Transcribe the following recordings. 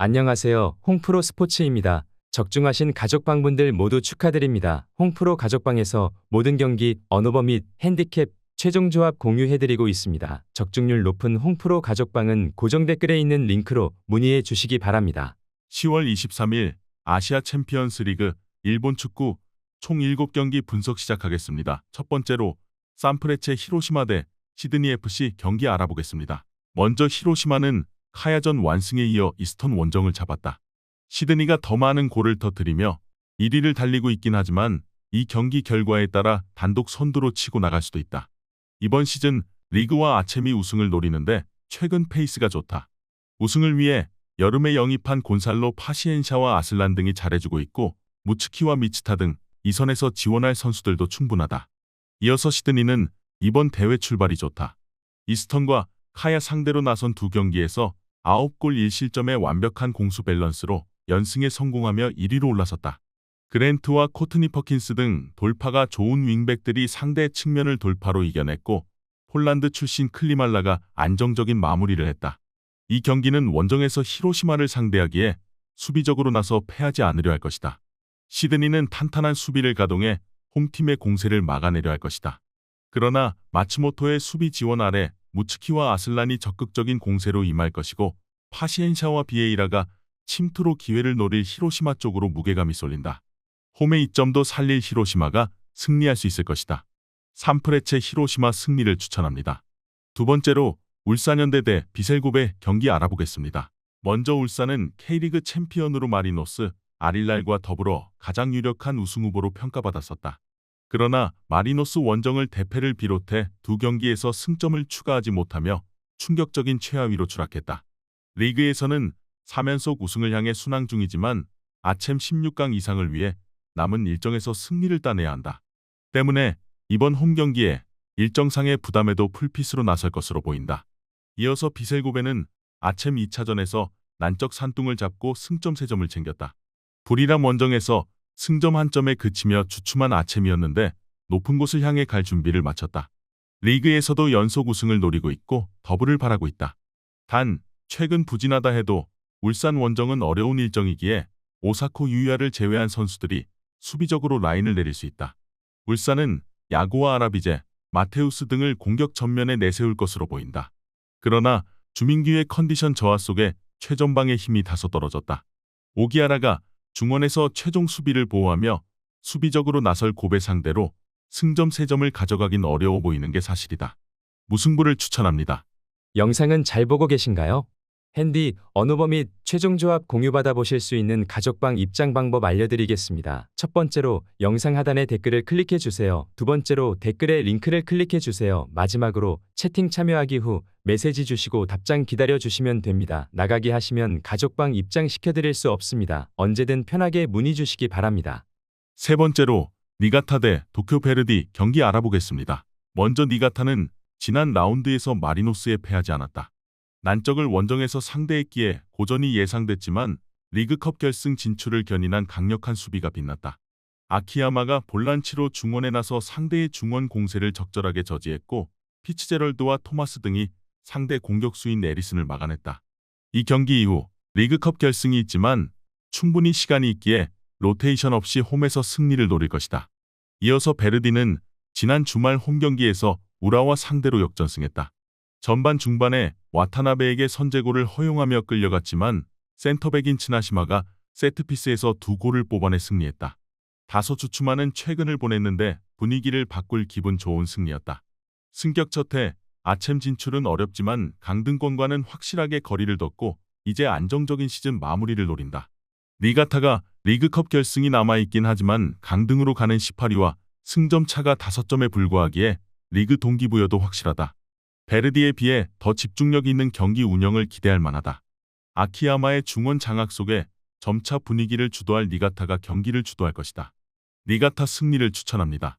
안녕하세요. 홍프로 스포츠입니다. 적중하신 가족방분들 모두 축하드립니다. 홍프로 가족방에서 모든 경기, 언어버 및 핸디캡, 최종 조합 공유해드리고 있습니다. 적중률 높은 홍프로 가족방은 고정 댓글에 있는 링크로 문의해 주시기 바랍니다. 10월 23일 아시아 챔피언스 리그 일본 축구 총 7경기 분석 시작하겠습니다. 첫 번째로 산프레체 히로시마 대 시드니 FC 경기 알아보겠습니다. 먼저 히로시마는 카야전 완승에 이어 이스턴 원정을 잡았다. 시드니가 더 많은 골을 터뜨리며 1위를 달리고 있긴 하지만 이 경기 결과에 따라 단독 선두로 치고 나갈 수도 있다. 이번 시즌 리그와 아체미 우승을 노리는데 최근 페이스가 좋다. 우승을 위해 여름에 영입한 곤살로 파시엔샤와 아슬란 등이 잘해주고 있고 무츠키와 미츠타 등 이선에서 지원할 선수들도 충분하다. 이어서 시드니는 이번 대회 출발이 좋다. 이스턴과 카야 상대로 나선 두 경기에서 9골 1실점의 완벽한 공수 밸런스로 연승에 성공하며 1위로 올라섰다. 그랜트와 코트니 퍼킨스 등 돌파가 좋은 윙백들이 상대 측면을 돌파로 이겨냈고 폴란드 출신 클리말라가 안정적인 마무리를 했다. 이 경기는 원정에서 히로시마를 상대하기에 수비적으로 나서 패하지 않으려 할 것이다. 시드니는 탄탄한 수비를 가동해 홈팀의 공세를 막아내려 할 것이다. 그러나 마츠모토의 수비 지원 아래 무츠키와 아슬란이 적극적인 공세로 임할 것이고 파시엔샤와 비에이라가 침투로 기회를 노릴 히로시마 쪽으로 무게감이 쏠린다. 홈의 이점도 살릴 히로시마가 승리할 수 있을 것이다. 산프레체 히로시마 승리를 추천합니다. 두 번째로 울산현대 대 비셀고베 경기 알아보겠습니다. 먼저 울산은 K리그 챔피언으로 마리노스, 아릴랄과 더불어 가장 유력한 우승 후보로 평가받았었다. 그러나 마리노스 원정을 대패를 비롯해 두 경기에서 승점을 추가하지 못하며 충격적인 최하위로 추락했다. 리그에서는 3연속 우승을 향해 순항 중이지만 아챔 16강 이상을 위해 남은 일정에서 승리를 따내야 한다. 때문에 이번 홈 경기에 일정상의 부담에도 풀핏으로 나설 것으로 보인다. 이어서 비셀고베는 아챔 2차전에서 난적 산둥을 잡고 승점 3점을 챙겼다. 불이람 원정에서 승점 1점에 그치며 주춤한 아챔이었는데 높은 곳을 향해 갈 준비를 마쳤다. 리그에서도 연속 우승을 노리고 있고 더블을 바라고 있다. 단 최근 부진하다 해도 울산 원정은 어려운 일정이기에 오사코 유야를 제외한 선수들이 수비적으로 라인을 내릴 수 있다. 울산은 야고와 아라비제, 마테우스 등을 공격 전면에 내세울 것으로 보인다. 그러나 주민규의 컨디션 저하 속에 최전방의 힘이 다소 떨어졌다. 오기아라가 중원에서 최종 수비를 보호하며 수비적으로 나설 고베 상대로 승점 3점을 가져가긴 어려워 보이는 게 사실이다. 무승부를 추천합니다. 영상은 잘 보고 계신가요? 핸디, 언어버 및 최종 조합 공유받아 보실 수 있는 가족방 입장 방법 알려드리겠습니다. 첫 번째로 영상 하단에 댓글을 클릭해 주세요. 두 번째로 댓글에 링크를 클릭해 주세요. 마지막으로 채팅 참여하기 후 메시지 주시고 답장 기다려 주시면 됩니다. 나가기 하시면 가족방 입장 시켜드릴 수 없습니다. 언제든 편하게 문의 주시기 바랍니다. 세 번째로 니가타 대 도쿄 베르디 경기 알아보겠습니다. 먼저 니가타는 지난 라운드에서 마리노스에 패하지 않았다. 난적을 원정에서 상대했기에 고전이 예상됐지만 리그컵 결승 진출을 견인한 강력한 수비가 빛났다. 아키야마가 볼란치로 중원에 나서 상대의 중원 공세를 적절하게 저지했고 피츠제럴드와 토마스 등이 상대 공격수인 에리슨을 막아냈다. 이 경기 이후 리그컵 결승이 있지만 충분히 시간이 있기에 로테이션 없이 홈에서 승리를 노릴 것이다. 이어서 베르디는 지난 주말 홈 경기에서 우라와 상대로 역전승했다. 전반 중반에 와타나베에게 선제골을 허용하며 끌려갔지만 센터백인 츠나시마가 세트피스에서 2골을 뽑아내 승리했다. 다소 주춤하는 최근을 보냈는데 분위기를 바꿀 기분 좋은 승리였다. 승격 첫해 아챔 진출은 어렵지만 강등권과는 확실하게 거리를 뒀고 이제 안정적인 시즌 마무리를 노린다. 니가타가 리그컵 결승이 남아있긴 하지만 강등으로 가는 18위와 승점 차가 5점에 불과하기에 리그 동기부여도 확실하다. 베르디에 비해 더 집중력 있는 경기 운영을 기대할 만하다. 아키야마의 중원 장악 속에 점차 분위기를 주도할 니가타가 경기를 주도할 것이다. 니가타 승리를 추천합니다.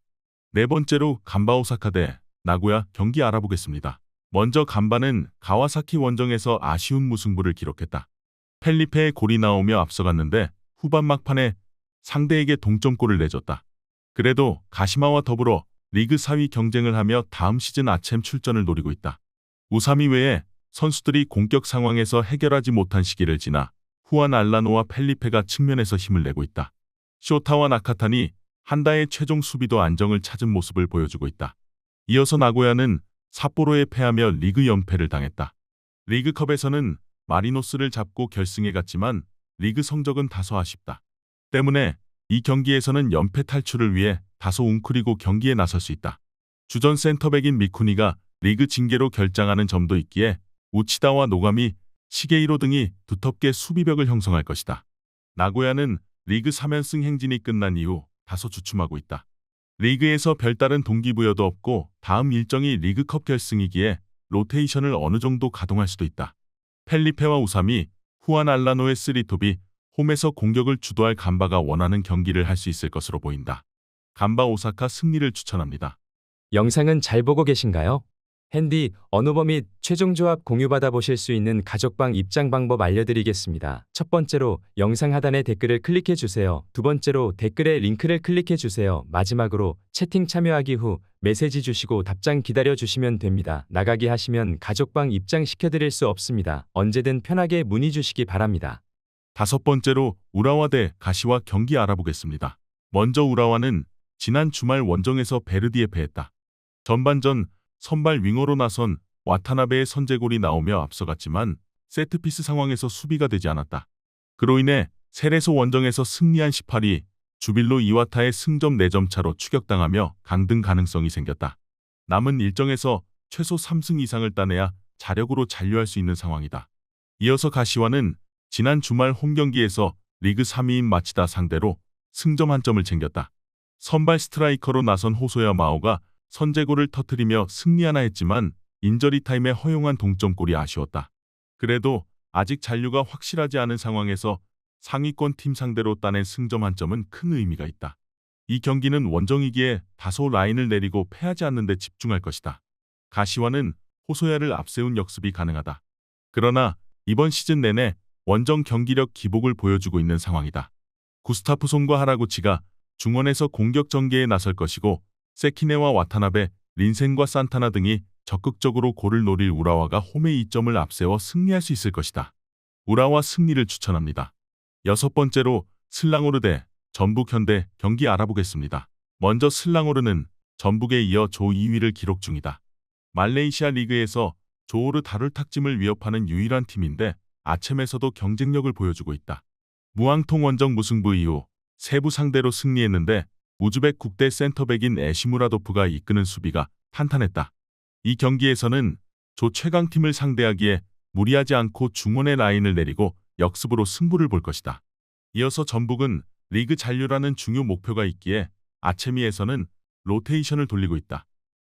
네 번째로 간바 오사카 대 나고야 경기 알아보겠습니다. 먼저 간바는 가와사키 원정에서 아쉬운 무승부를 기록했다. 펠리페의 골이 나오며 앞서갔는데 후반 막판에 상대에게 동점골을 내줬다. 그래도 가시마와 더불어 리그 4위 경쟁을 하며 다음 시즌 아챔 출전을 노리고 있다. 우사미 외에 선수들이 공격 상황에서 해결하지 못한 시기를 지나 후안 알라노와 펠리페가 측면에서 힘을 내고 있다. 쇼타와 나카탄이 한다의 최종 수비도 안정을 찾은 모습을 보여주고 있다. 이어서 나고야는 삿포로에 패하며 리그 연패를 당했다. 리그컵에서는 마리노스를 잡고 결승에 갔지만 리그 성적은 다소 아쉽다. 때문에 이 경기에서는 연패 탈출을 위해 다소 웅크리고 경기에 나설 수 있다. 주전 센터백인 미쿠니가 리그 징계로 결장하는 점도 있기에 우치다와 노가미, 시게이로 등이 두텁게 수비벽을 형성할 것이다. 나고야는 리그 3연승 행진이 끝난 이후 다소 주춤하고 있다. 리그에서 별다른 동기부여도 없고 다음 일정이 리그컵 결승이기에 로테이션을 어느 정도 가동할 수도 있다. 펠리페와 우삼이 후안 알라노의 쓰리톱이 홈에서 공격을 주도할 간바가 원하는 경기를 할 수 있을 것으로 보인다. 간바 오사카 승리를 추천합니다. 영상은 잘 보고 계신가요? 핸디, 언어버 및 최종 조합 공유받아 보실 수 있는 가족방 입장 방법 알려드리겠습니다. 첫 번째로 영상 하단에 댓글을 클릭해 주세요. 두 번째로 댓글에 링크를 클릭해 주세요. 마지막으로 채팅 참여하기 후 메시지 주시고 답장 기다려 주시면 됩니다. 나가기 하시면 가족방 입장 시켜드릴 수 없습니다. 언제든 편하게 문의 주시기 바랍니다. 다섯 번째로 우라와 대 가시와 경기 알아보겠습니다. 먼저 우라와는 지난 주말 원정에서 베르디에 패했다. 전반전 선발 윙어로 나선 와타나베의 선제골이 나오며 앞서갔지만 세트피스 상황에서 수비가 되지 않았다. 그로 인해 세레소 원정에서 승리한 18위 주빌로 이와타의 승점 4점 차로 추격당하며 강등 가능성이 생겼다. 남은 일정에서 최소 3승 이상을 따내야 자력으로 잔류할 수 있는 상황이다. 이어서 가시와는 지난 주말 홈경기에서 리그 3위인 마치다 상대로 승점 1점을 챙겼다. 선발 스트라이커로 나선 호소야 마오가 선제골을 터뜨리며 승리하나 했지만 인저리 타임에 허용한 동점골이 아쉬웠다. 그래도 아직 잔류가 확실하지 않은 상황에서 상위권 팀 상대로 따낸 승점 1점은 큰 의미가 있다. 이 경기는 원정이기에 다소 라인을 내리고 패하지 않는 데 집중할 것이다. 가시와는 호소야를 앞세운 역습이 가능하다. 그러나 이번 시즌 내내 원정 경기력 기복을 보여주고 있는 상황이다. 구스타프손과 하라구치가 중원에서 공격 전개에 나설 것이고 세키네와 와타나베, 린센과 산타나 등이 적극적으로 골을 노릴 우라와가 홈에 2점을 앞세워 승리할 수 있을 것이다. 우라와 승리를 추천합니다. 여섯 번째로 슬랑오르 대 전북 현대 경기 알아보겠습니다. 먼저 슬랑오르는 전북에 이어 조 2위를 기록 중이다. 말레이시아 리그에서 조오르 다룰 탁짐을 위협하는 유일한 팀인데 아츰에서도 경쟁력을 보여주고 있다. 무앙통 원정 무승부 이후 세부 상대로 승리했는데 우즈벡 국대 센터백인 에시무라도프가 이끄는 수비가 탄탄했다. 이 경기에서는 조 최강팀을 상대하기에 무리하지 않고 중원의 라인을 내리고 역습으로 승부를 볼 것이다. 이어서 전북은 리그 잔류라는 중요 목표가 있기에 아체미에서는 로테이션을 돌리고 있다.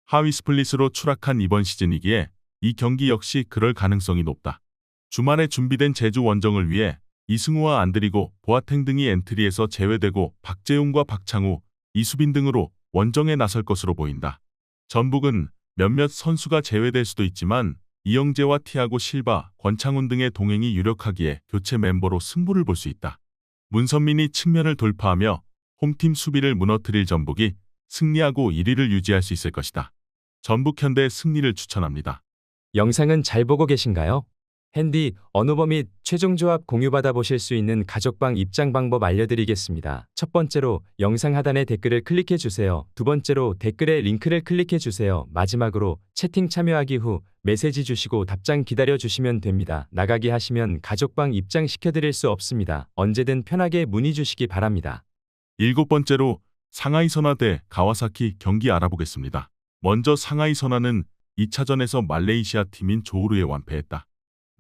하위 스플릿으로 추락한 이번 시즌이기에 이 경기 역시 그럴 가능성이 높다. 주말에 준비된 제주 원정을 위해 이승우와 안드리고, 보아탱 등이 엔트리에서 제외되고 박재용과 박창우, 이수빈 등으로 원정에 나설 것으로 보인다. 전북은 몇몇 선수가 제외될 수도 있지만 이영재와 티아고 실바, 권창훈 등의 동행이 유력하기에 교체 멤버로 승부를 볼 수 있다. 문선민이 측면을 돌파하며 홈팀 수비를 무너뜨릴 전북이 승리하고 1위를 유지할 수 있을 것이다. 전북 현대의 승리를 추천합니다. 영상은 잘 보고 계신가요? 핸디, 언어버 및 최종 조합 공유받아 보실 수 있는 가족방 입장 방법 알려드리겠습니다. 첫 번째로 영상 하단에 댓글을 클릭해 주세요. 두 번째로 댓글에 링크를 클릭해 주세요. 마지막으로 채팅 참여하기 후 메시지 주시고 답장 기다려 주시면 됩니다. 나가기 하시면 가족방 입장 시켜드릴 수 없습니다. 언제든 편하게 문의 주시기 바랍니다. 일곱 번째로 상하이 선화 대 가와사키 경기 알아보겠습니다. 먼저 상하이 선화는 2차전에서 말레이시아 팀인 조우르에 완패했다.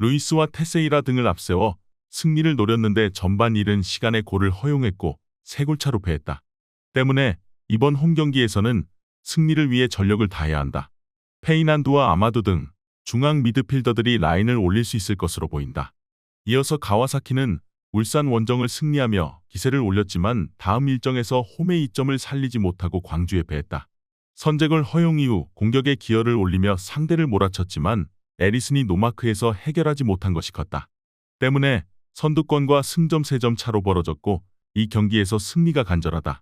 루이스와 테세이라 등을 앞세워 승리를 노렸는데 전반 이른 시간에 골을 허용했고 3골차로 패했다. 때문에 이번 홈경기에서는 승리를 위해 전력을 다해야 한다. 페이난두와 아마두 등 중앙 미드필더들이 라인을 올릴 수 있을 것으로 보인다. 이어서 가와사키는 울산 원정을 승리하며 기세를 올렸지만 다음 일정에서 홈의 2점을 살리지 못하고 광주에 패했다. 선제골 허용 이후 공격에 기여를 올리며 상대를 몰아쳤지만 에리슨이 노마크에서 해결하지 못한 것이 컸다. 때문에 선두권과 승점 3점 차로 벌어졌고 이 경기에서 승리가 간절하다.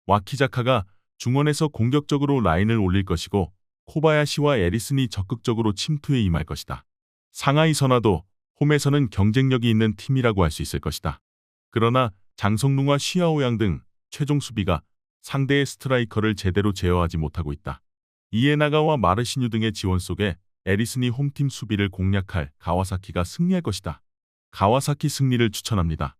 와키자카가 중원에서 공격적으로 라인을 올릴 것이고 코바야시와 에리슨이 적극적으로 침투에 임할 것이다. 상하이 선화도 홈에서는 경쟁력이 있는 팀이라고 할 수 있을 것이다. 그러나 장성룽과 시아오양 등 최종 수비가 상대의 스트라이커를 제대로 제어하지 못하고 있다. 이에나가와 마르시뉴 등의 지원 속에 에리슨이 홈팀 수비를 공략할 가와사키가 승리할 것이다. 가와사키 승리를 추천합니다.